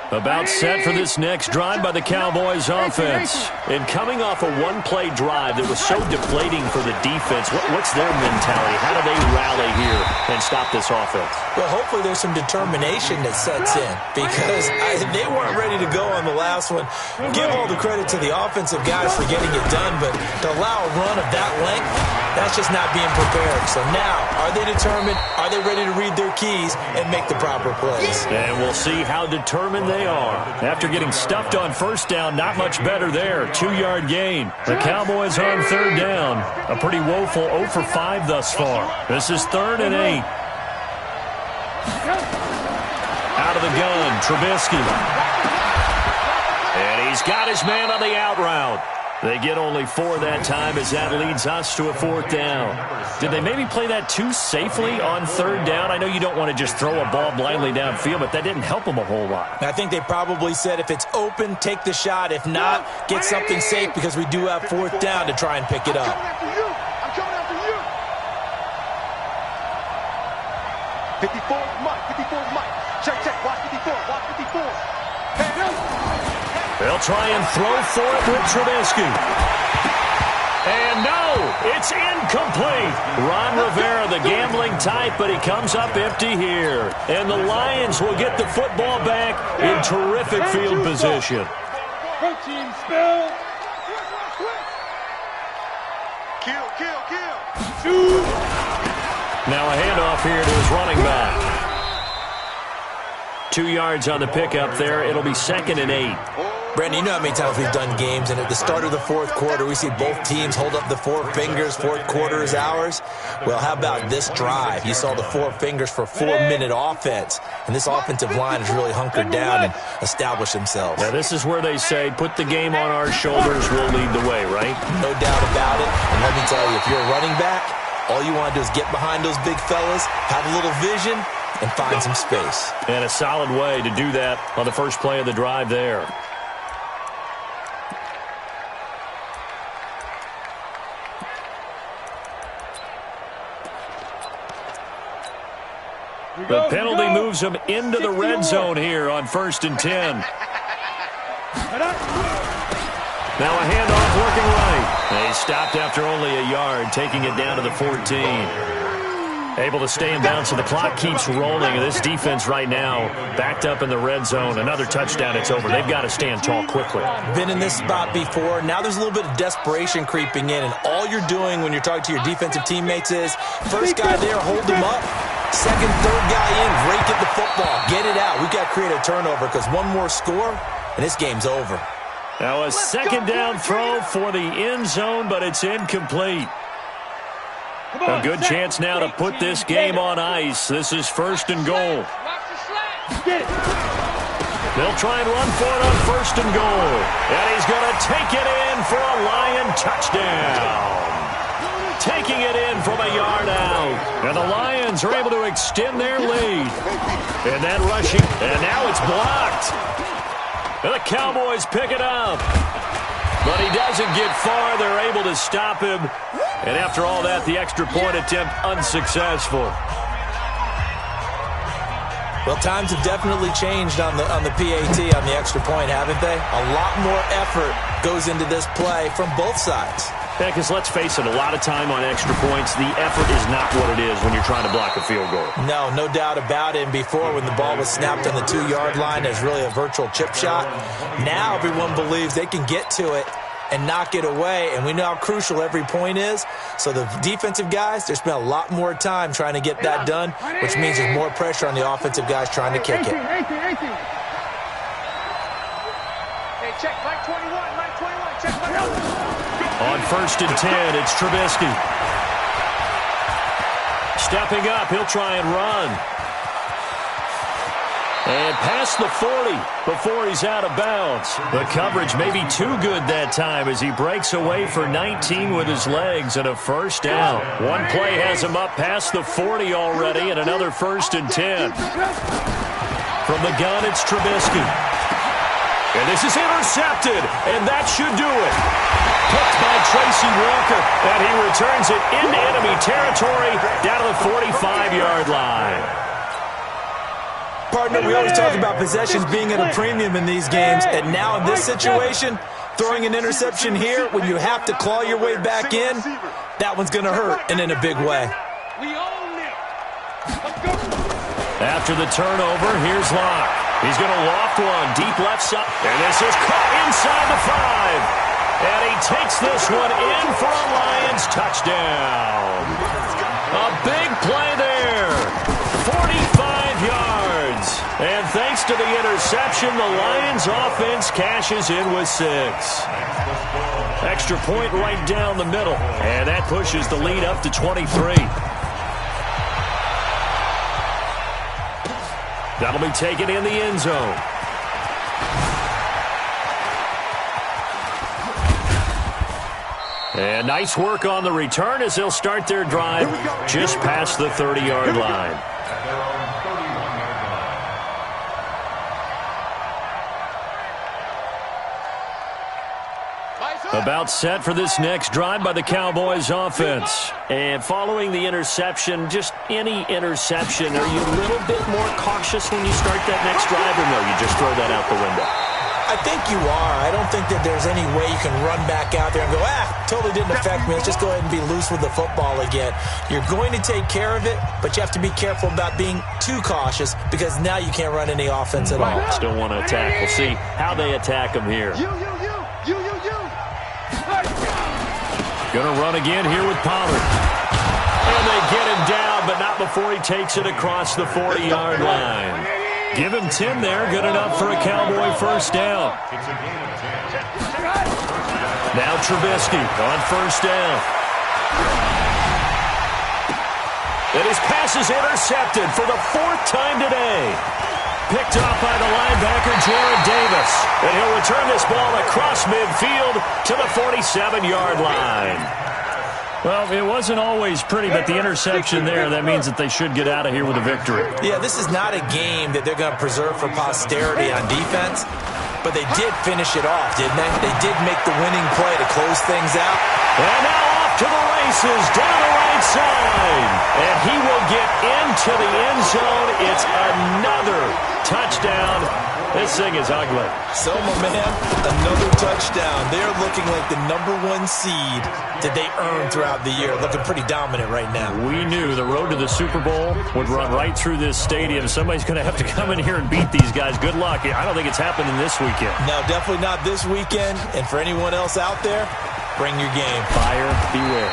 About set for this next drive by the Cowboys offense. And coming off a one-play drive that was so deflating for the defense, what's their mentality? How do they rally here and stop this offense? Well, hopefully there's some determination that sets in, because they weren't ready to go on the last one. Give all the credit to the offensive guys for getting it done, but to allow a run of that length, that's just not being prepared. So now, are they determined? Are they ready to read their keys and make the proper plays? And we'll see how determined they are. After getting stuffed on first down, not much better there. 2-yard gain. The Cowboys on third down. A pretty woeful 0 for 5 thus far. This is 3rd and 8. Out of the gun, Trubisky. And he's got his man on the out route. They get only 4 that time as that leads us to a 4th down. Did they maybe play that too safely on 3rd down? I know you don't want to just throw a ball blindly downfield, but that didn't help them a whole lot. I think they probably said if it's open, take the shot. If not, get something safe, because we do have 4th down to try and pick it up. I'm coming after you. 54 is Mike. 54 is Mike. Check. Watch 54. Watch 54. Hey, no. They'll try and throw for it with Trubisky. And no, it's incomplete. Ron Rivera, the gambling type, but he comes up empty here. And the Lions will get the football back in terrific field position. Protein spill. Kill. Now a handoff here to his running back. 2 yards on the pickup there. It'll be 2nd and 8. Brandon, you know how many times we've done games, and at the start of the fourth quarter, we see both teams hold up the 4 fingers. Fourth quarter is ours. Well, how about this drive? You saw the 4 fingers for 4-minute offense, and this offensive line has really hunkered down and established themselves. Now, this is where they say, put the game on our shoulders, we'll lead the way, right? No doubt about it. And let me tell you, if you're a running back, all you want to do is get behind those big fellas, have a little vision, and find some space. And a solid way to do that on the first play of the drive there. The penalty moves them into the red zone here on 1st and 10. Now a handoff working right. They stopped after only a yard, taking it down to the 14. Able to stay in bounds, so the clock keeps rolling. And this defense right now backed up in the red zone. Another touchdown, it's over. They've got to stand tall quickly. Been in this spot before. Now there's a little bit of desperation creeping in, and all you're doing when you're talking to your defensive teammates is, first guy there, hold them up. Second, third guy in, rake at the football. Get it out. We've got to create a turnover, because one more score, and this game's over. Now a second down throw for the end zone, but it's incomplete. A good chance now to put this game on ice. This is 1st and goal. They'll try and run for it on 1st and goal. And he's going to take it in for a Lion touchdown. Taking it in from a yard out. And the Lions are able to extend their lead. And that rushing, and now it's blocked. And the Cowboys pick it up. But he doesn't get far. They're able to stop him. And after all that, the extra point attempt unsuccessful. Well, times have definitely changed on the PAT, on the extra point, haven't they? A lot more effort goes into this play from both sides. Yeah, because let's face it, a lot of time on extra points, the effort is not what it is when you're trying to block a field goal. No doubt about it. And before, when the ball was snapped on the 2-yard line, it was really a virtual chip shot. Now everyone believes they can get to it and knock it away, and we know how crucial every point is. So the defensive guys, they spent a lot more time trying to get that done, which means there's more pressure on the offensive guys trying to kick it. Hey, check, Mike 21, check, Mike 21. On 1st and 10, it's Trubisky. Stepping up, he'll try and run. And past the 40 before he's out of bounds. The coverage may be too good that time as he breaks away for 19 with his legs and a first down. One play has him up past the 40 already and another 1st and 10. From the gun, it's Trubisky. And this is intercepted, and that should do it. Picked by Tracy Walker, and he returns it into enemy territory down to the 45-yard line. Partner, we always talk about possessions being at a premium in these games, and now in this situation, throwing an interception here when you have to claw your way back in, that one's going to hurt, and in a big way. After the turnover, here's Locke. He's going to loft one deep left side, and this is caught inside the 5. And he takes this one in for a Lions touchdown. A big play there. 45 yards. And thanks to the interception, the Lions offense cashes in with 6. Extra point right down the middle. And that pushes the lead up to 23. That'll be taken in the end zone. And nice work on the return as they'll start their drive just past the 30-yard line. About set for this next drive by the Cowboys offense. And following the interception, just any interception, are you a little bit more cautious when you start that next drive, or no, you just throw that out the window? I think you are. I don't think that there's any way you can run back out there and go, totally didn't affect me. Let's just go ahead and be loose with the football again. You're going to take care of it, but you have to be careful about being too cautious because now you can't run any offense at all. Still want to attack. We'll see how they attack him here. Gonna run again here with Pollard. And they get him down, but not before he takes it across the 40-yard line. Give him 10 there, good enough for a Cowboy first down. Now Trubisky on first down. And his pass is intercepted for the 4th time today. Picked off by the linebacker, Jared Davis. And he'll return this ball across midfield to the 47-yard line. Well, it wasn't always pretty, but the interception there, that means that they should get out of here with a victory. Yeah, this is not a game that they're going to preserve for posterity on defense, but they did finish it off, didn't they? They did make the winning play to close things out. And now off to the races, down the right side. And he will get into the end zone. It's another touchdown. This thing is ugly. So, my man, another touchdown. They're looking like the #1 seed that they earned throughout the year. Looking pretty dominant right now. We knew the road to the Super Bowl would run right through this stadium. Somebody's going to have to come in here and beat these guys. Good luck. I don't think it's happening this weekend. No, definitely not this weekend. And for anyone else out there, bring your game. Buyer beware.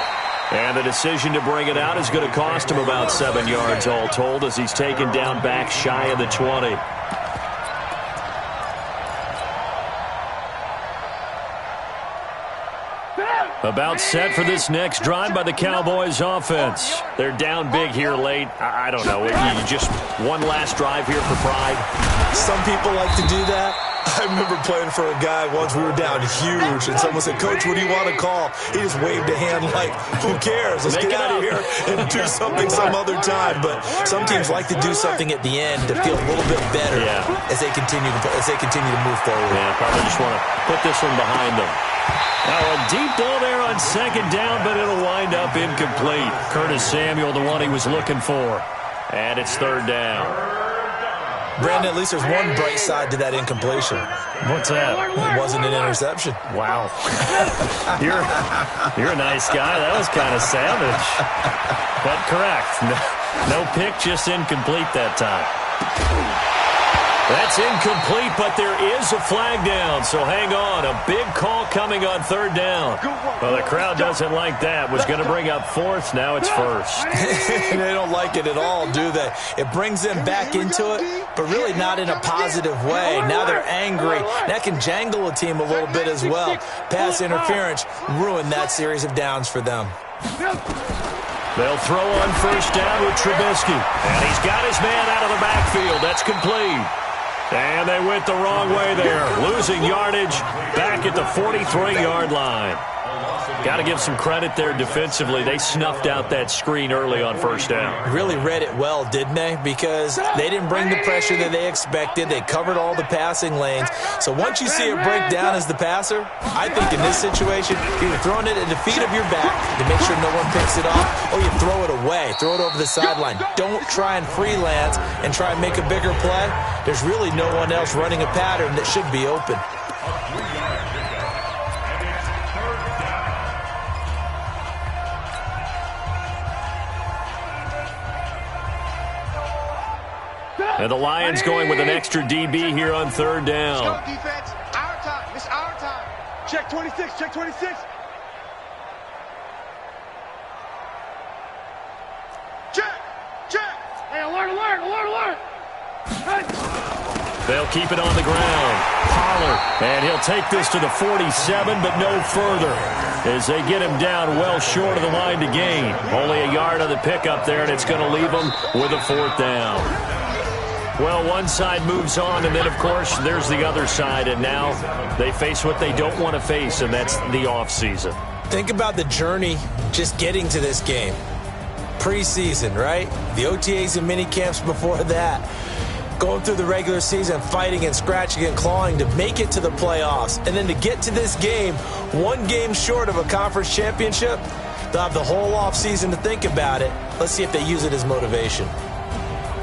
And the decision to bring it out is going to cost him about 7 yards all told as he's taken down back shy of the 20. About set for this next drive by the Cowboys offense. They're down big here late. I don't know. Just one last drive here for pride. Some people like to do that. I remember playing for a guy once. We were down huge, and someone said, "Coach, what do you want to call?" He just waved a hand like, "Who cares? Let's get out of here and do something some other time." But some teams like to do something at the end to feel a little bit better as they continue to move forward. Yeah, probably just want to put this one behind them. Now a deep ball there on second down, but it'll wind up incomplete. Curtis Samuel, the one he was looking for. And it's third down. Brandon, at least there's one bright side to that incompletion. What's that? It wasn't an interception. Wow. You're a nice guy. That was kind of savage. But correct. No pick, just incomplete that time. That's incomplete, but there is a flag down, so hang on. A big call coming on third down. Well, the crowd doesn't like that. Was going to bring up fourth, now it's first. They don't like it at all, do they? It brings them back into it, but really not in a positive way. Now they're angry. That can jangle a team a little bit as well. Pass interference ruined that series of downs for them. They'll throw on first down with Trubisky. And he's got his man out of the backfield. That's complete. And they went the wrong way there. Losing yardage back at the 43-yard line. Got to give some credit there defensively. They snuffed out that screen early on first down. Really read it well, didn't they? Because they didn't bring the pressure that they expected. They covered all the passing lanes. So once you see it break down as the passer, I think in this situation, you're throwing it at the feet of your back to make sure no one picks it off, or you throw it away, throw it over the sideline. Don't try and freelance and try and make a bigger play. There's really no one else running a pattern that should be open. And the Lions going with an extra DB here on third down. Let's go, defense. Our time. It's our time. Check 26. Check 26. Check. Hey, alert. They'll keep it on the ground. Pollard, and he'll take this to the 47, but no further, as they get him down well short of the line to gain. Only a yard on the pickup there, and it's going to leave them with a fourth down. Well, one side moves on, and then, of course, there's the other side, and now they face what they don't want to face, and that's the offseason. Think about the journey just getting to this game. Preseason, right? The OTAs and mini camps before that. Going through the regular season, fighting and scratching and clawing to make it to the playoffs. And then to get to this game, one game short of a conference championship, they'll have the whole offseason to think about it. Let's see if they use it as motivation.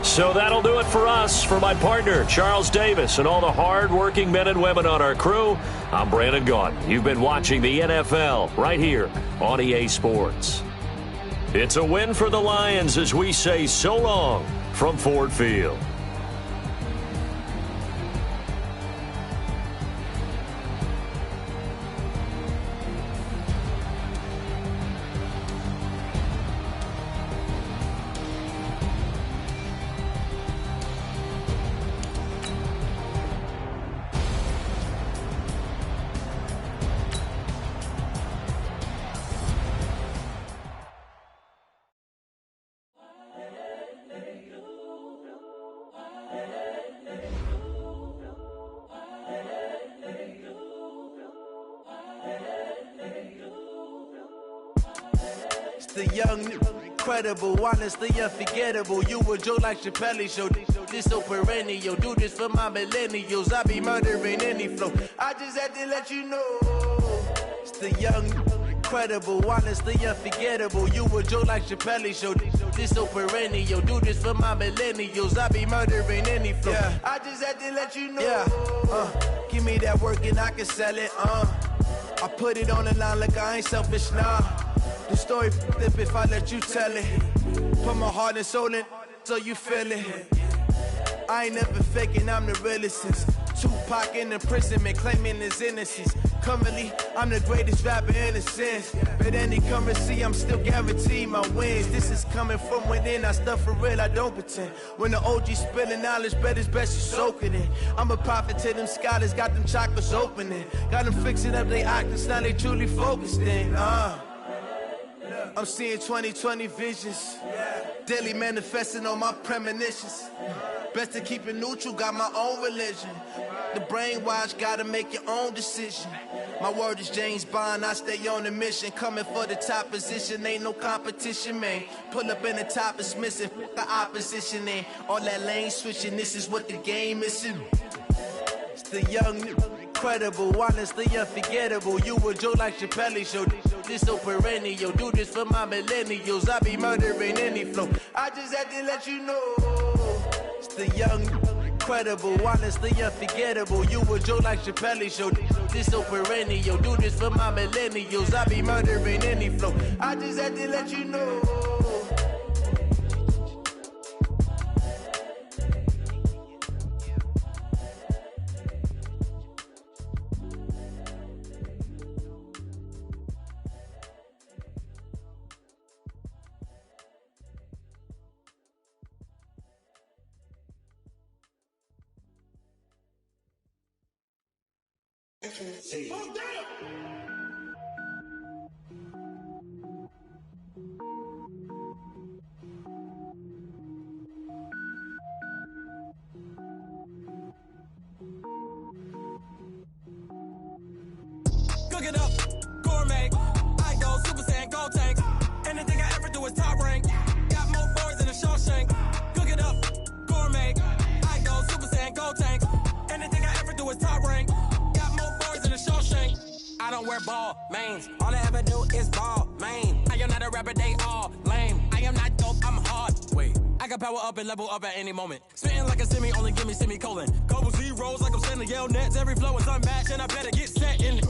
So that'll do it for us. For my partner, Charles Davis, and all the hard-working men and women on our crew, I'm Brandon Gaudin. You've been watching the NFL right here on EA Sports. It's a win for the Lions as we say so long from Ford Field. The young, incredible, honestly unforgettable. You a Joe like Chappelle show. This so perennial. Do this for my millennials. I be murdering any flow. I just had to let you know. It's the young, incredible, honestly unforgettable. You a Joe like Chappelle show. This so perennial. Do this for my millennials. I be murdering any flow. Yeah. I just had to let you know. Yeah. Give me that work and I can sell it. I put it on the line like I ain't selfish, nah. The story flip if I let you tell it. Put my heart and soul in so you feel it. I ain't never faking, I'm the realest since Tupac in imprisonment, claiming his innocence. Currently, I'm the greatest rapper in a sense. But any currency, I'm still guaranteed my wins. This is coming from within, I stuff for real, I don't pretend. When the OG spilling knowledge, bet it's best you soak it in. I'm a prophet to them scholars, got them chakras opening. Got them fixing up they octaves, now they truly focused in. I'm seeing 2020 visions, daily manifesting on my premonitions. Best to keep it neutral, got my own religion. The brainwash, gotta make your own decision. My word is James Bond, I stay on the mission. Coming for the top position, ain't no competition, man. Pull up in the top, it's missing, the opposition ain't. All that lane switching, this is what the game missing. It's the young, incredible, honestly unforgettable. You a joke like Chappelle show. This so perennial, do this for my millennials. I be murdering any flow. I just had to let you know. It's the young, incredible, honestly unforgettable. You a joke like Chappelle show. This so perennial, do this for my millennials. I be murdering any flow. I just had to let you know. Cook it up, gourmet. I go Super Saiyan, go tank. Anything I ever do is top rank. Got more boards than a Shawshank. Cook it up, gourmet. I go Super Saiyan, go tank. Anything I ever do is top rank. Got more boards than a Shawshank. I don't wear ball mains. All I ever do is ball main. I am not a rapper, they all lame. I am not dope, I'm hard. Wait, I can power up and level up at any moment. Spitting like a semi, only give me semicolon. Couple zeros like I'm sending Yale Nets. Every flow is unmatched and I better get set in.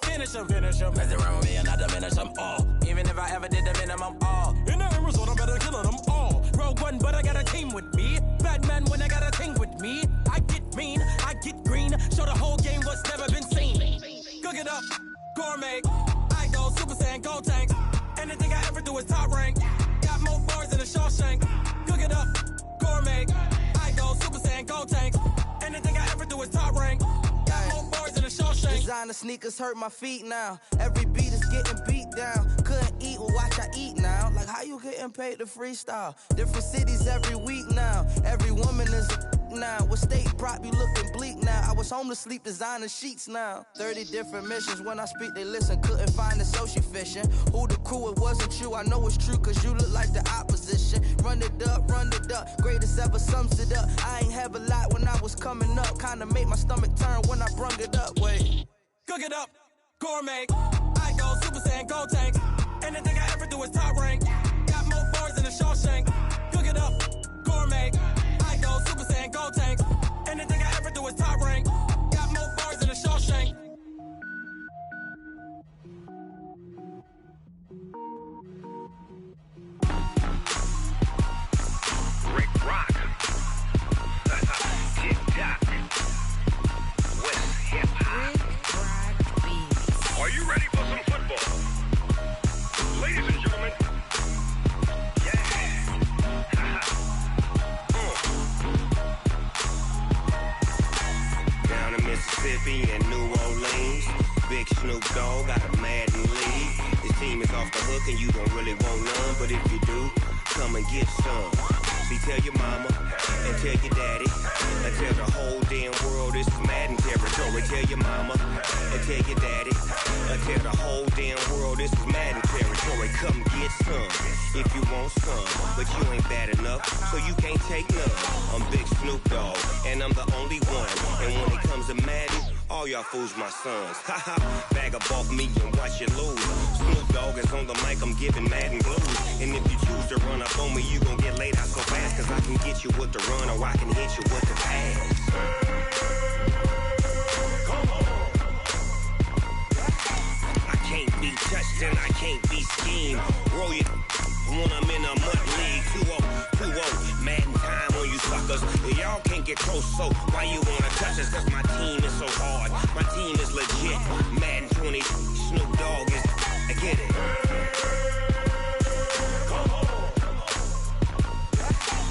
Finish them. Mess around with me and I diminish them all. Even if I ever did the minimum all. In the end result, I'm better killing them all. Rogue One, but I got a team with me. Batman when I got a team with me. I get mean, I get green. Show the whole game what's never been seen. Cook it up, gourmet. I go Super Saiyan, go tank. Anything I ever do is top rank. Got more boards than a Shawshank. Cook it up, gourmet. I go Super Saiyan, go tank. Anything I ever do is top rank. Got more boards than a Shawshank. Designer sneakers hurt my feet now. Every beat is getting beat down. Couldn't eat, well watch I eat now. Like how you getting paid to freestyle? Different cities every week now. Every woman is a now. What state prop you looking bleak now? I was home to sleep designer sheets now. 30 different missions. When I speak they listen. Couldn't find the social fishing. Who the crew, it wasn't you. I know it's true cause you look like the opposition. Run it up. Greatest ever sums it up. I ain't have a lot when I was coming up. Kinda made my stomach turn when I brung it up. Wait. Cook it up, gourmet. I go Super Saiyan, go tank. Anything I ever do is top rank. Got more boards than a Shawshank. Cook it up, gourmet. I go Super Saiyan, go tank. Anything I ever do is top rank. Got more boards than a Shawshank. Rick Rock. Tick-tock. West hip-hop. Are you ready for some football? Ladies and gentlemen. Yeah. Down in Mississippi and New Orleans, Big Snoop Dogg got a Madden league. His team is off the hook and you don't really want none, but if you do, come and get some. See, tell your mama and tell your daddy and tell the whole damn world this is Madden territory. Tell your mama and tell your daddy and tell the whole damn world this is Madden territory. Come get some if you want some, but you ain't bad enough, so you can't take none. I'm Big Snoop Dogg and I'm the only one. And when it comes to Madden, all y'all fools my sons. Haha, bag up off me and watch you lose. Snoop Dogg is on the mic, I'm giving Madden blues. And if you choose to run up on me, you gon' get laid out so fast. Cause I can get you with the run or I can hit you with the pass. I can't be touched and I can't be schemed. Roll you when I'm in a mud league. 2-0, Madden time on you suckers. Y'all can't get close, so why you wanna touch us? Cause my team is so hard. My team is legit. Madden 20, Snoop Dogg is, I get it.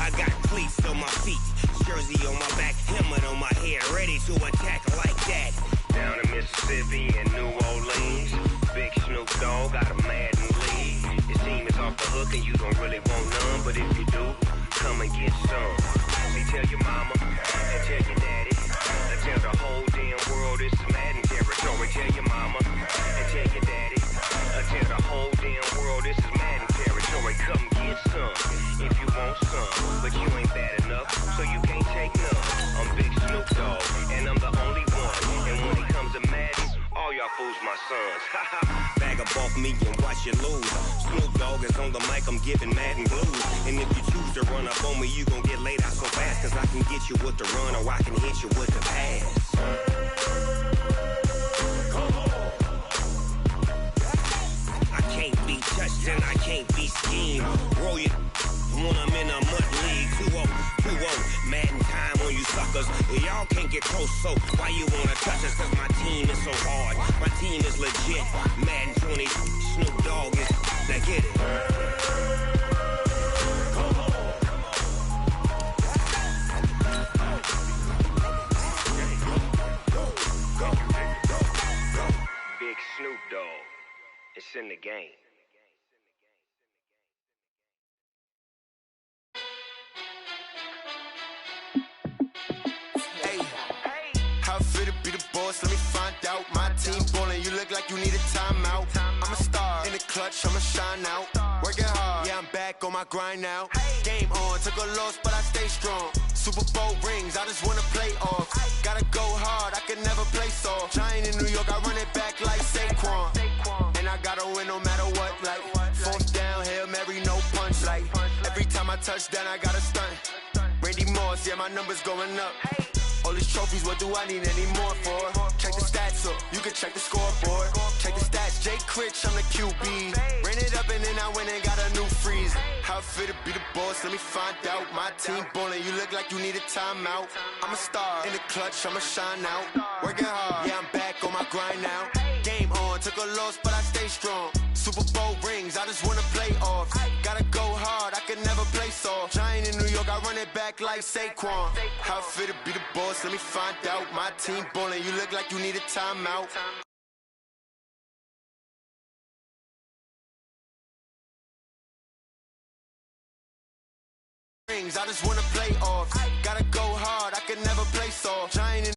I got cleats on my feet, jersey on my back, helmet on my head, ready to attack like that. Down in Mississippi and New Orleans, Big Snoop Dogg got a Madden league. His team is off the hook and you don't really want none, but if you do, come and get some. See, tell your mama and tell your daddy. And tell the whole damn world this is Madden territory. Tell your mama and tell your daddy. And tell the whole damn world this is Madden territory. Come get some if you want some. But you ain't bad enough, so you can't take none. I'm Big Snoop Dogg, and I'm the only one. And when it comes to Madden, all y'all fools my sons. Bag up off me and watch you lose. Snoop Dogg is on the mic, I'm giving Madden blues. And if you choose to run up on me, you gon' get laid out so fast. Cause I can get you with the run or I can hit you with the pass. I can't be touched and I can't be schemed. Roll you when I'm in a mud league. 2-0, Madden time on you suckers. Y'all can't get close, so why you wanna touch us? Cause my team is so hard, my team is legit. Madden 20, Snoop Dogg is, now get it. Big Snoop Dogg, it's in the game. How fit to be the boss? Let me find out. My team ballin', you look like you need a timeout. I'm a star in the clutch, I'ma shine out. Working hard, yeah, I'm back on my grind now. Game on, took a loss, but I stay strong. Super Bowl rings, I just wanna play off. Gotta go hard, I can never play soft. Giant in New York, I run it back like Saquon. And I gotta win no matter what, like fourth down, Hail Mary, no punch. Like every time I touch down, I gotta stunt. Randy Moss, yeah, my numbers going up. All these trophies, what do I need any more for? Check the stats up, you can check the scoreboard. Check the stats, Jay Critch, I'm the QB. Ran it up and then I went and got a new freeze. How fit to be the boss, let me find out. My team ballin', you look like you need a timeout. I'm a star in the clutch, I'ma shine out. Working hard, yeah, I'm back on my grind now. Game on, took a loss, but I stay strong. Super Bowl rings, I just wanna play off. Gotta go hard, I can never play soft. Giant in New York, I run it back like Saquon. How fit to be the boss, let me find out. My team ballin', you look like you need a timeout. I just wanna play off. Gotta go hard, I can never play soft. Giant in